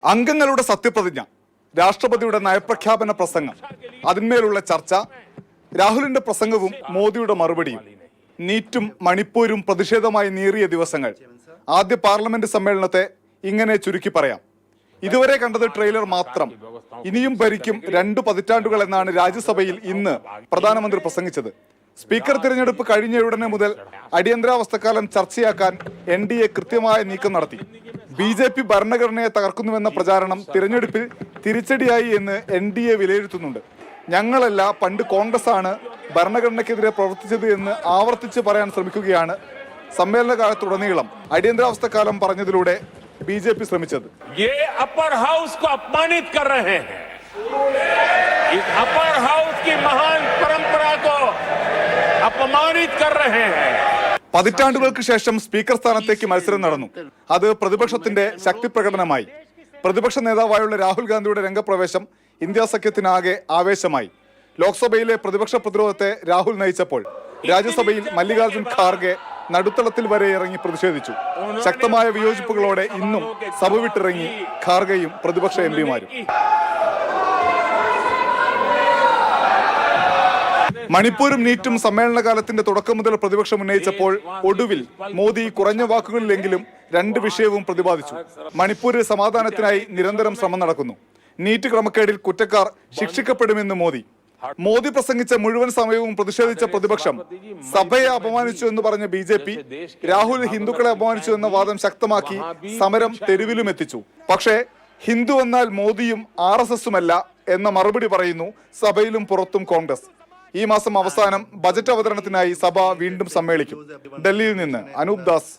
അംഗങ്ങളുടെ സത്യപ്രതിജ്ഞ, രാഷ്ട്രപതിയുടെ നയപ്രഖ്യാപന പ്രസംഗം, അതിന്മേലുള്ള ചർച്ച, രാഹുലിന്റെ പ്രസംഗവും മോദിയുടെ മറുപടിയും, നീറ്റും മണിപ്പൂരും പ്രതിഷേധമായി നീറിയ ദിവസങ്ങൾ. ആദ്യ പാർലമെന്റ് സമ്മേളനത്തെ ഇങ്ങനെ ചുരുക്കി പറയാം. ഇതുവരെ കണ്ടത് ട്രെയിലർ മാത്രം. ഇനിയും ഭരിക്കും 2 പതിറ്റാണ്ടുകൾ എന്നാണ് രാജ്യസഭയിൽ ഇന്ന് പ്രധാനമന്ത്രി പ്രസംഗിച്ചത്. സ്പീക്കർ തിരഞ്ഞെടുപ്പ് കഴിഞ്ഞയുടനെ മുതൽ അടിയന്തരാവസ്ഥക്കാലം ചർച്ചയാക്കാൻ NDA കൃത്യമായ നീക്കം നടത്തി. BJP ഭരണഘടനയെ തകർക്കുന്നുവെന്ന പ്രചാരണം തിരഞ്ഞെടുപ്പിൽ തിരിച്ചടിയായി എന്ന് NDA വിലയിരുത്തുന്നുണ്ട്. ഞങ്ങളല്ല, പണ്ട് കോൺഗ്രസ് ആണ് ഭരണഘടനയ്ക്കെതിരെ പ്രവർത്തിച്ചത് എന്ന് ആവർത്തിച്ച് പറയാൻ ശ്രമിക്കുകയാണ് സമ്മേളന കാലത്തുടനീളം അടിയന്തരാവസ്ഥക്കാലം പറഞ്ഞതിലൂടെ BJP ശ്രമിച്ചത്. अपर हाउस को अपमानित कर रहे हैं. इस अपर हाउस की महान परंपरा को अपमानित कर रहे हैं. പതിറ്റാണ്ടുകൾക്ക് ശേഷം സ്പീക്കർ സ്ഥാനത്തേക്ക് മത്സരം നടന്നു. അത് പ്രതിപക്ഷത്തിന്റെ ശക്തി പ്രകടനമായി. പ്രതിപക്ഷ നേതാവായുള്ള രാഹുൽ ഗാന്ധിയുടെ രംഗപ്രവേശം ഇന്ത്യ സഖ്യത്തിനാകെ ആവേശമായി. ലോക്സഭയിലെ പ്രതിപക്ഷ പ്രതിരോധത്തെ രാഹുൽ നയിച്ചപ്പോൾ രാജ്യസഭയിൽ മല്ലികാർജുൻ ഖാർഗെ നടുത്തളത്തിൽ വരെ ഇറങ്ങി പ്രതിഷേധിച്ചു. ശക്തമായ വിയോജിപ്പുകളോടെ ഇന്നും സഭ വിട്ടിറങ്ങി ഖാർഗെയും പ്രതിപക്ഷ MPമാരും. മണിപ്പൂരും നീറ്റും സമ്മേളനകാലത്തിന്റെ തുടക്കം മുതൽ പ്രതിപക്ഷം ഉന്നയിച്ചപ്പോൾ ഒടുവിൽ മോദി കുറഞ്ഞ വാക്കുകളിലെങ്കിലും 2 വിഷയവും പ്രതിപാദിച്ചു. മണിപ്പൂരിൽ സമാധാനത്തിനായി നിരന്തരം ശ്രമം നടക്കുന്നു. നീറ്റ് ക്രമക്കേടിൽ കുറ്റക്കാർ ശിക്ഷിക്കപ്പെടുമെന്ന് മോദി പ്രസംഗിച്ച മുഴുവൻ സമയവും പ്രതിഷേധിച്ച പ്രതിപക്ഷം സഭയെ അപമാനിച്ചു എന്ന് പറഞ്ഞ BJP രാഹുൽ ഹിന്ദുക്കളെ അപമാനിച്ചു എന്ന വാദം ശക്തമാക്കി സമരം തെരുവിലും എത്തിച്ചു. പക്ഷേ ഹിന്ദു എന്നാൽ മോദിയും RSSുമല്ല എന്ന മറുപടി പറയുന്നു സഭയിലും പുറത്തും കോൺഗ്രസ്. ഈ മാസം അവസാനം ബജറ്റ് അവതരണത്തിനായി സഭ വീണ്ടും സമ്മേളിക്കും. ഡൽഹിയിൽ നിന്ന് അനൂപ് ദാസ്,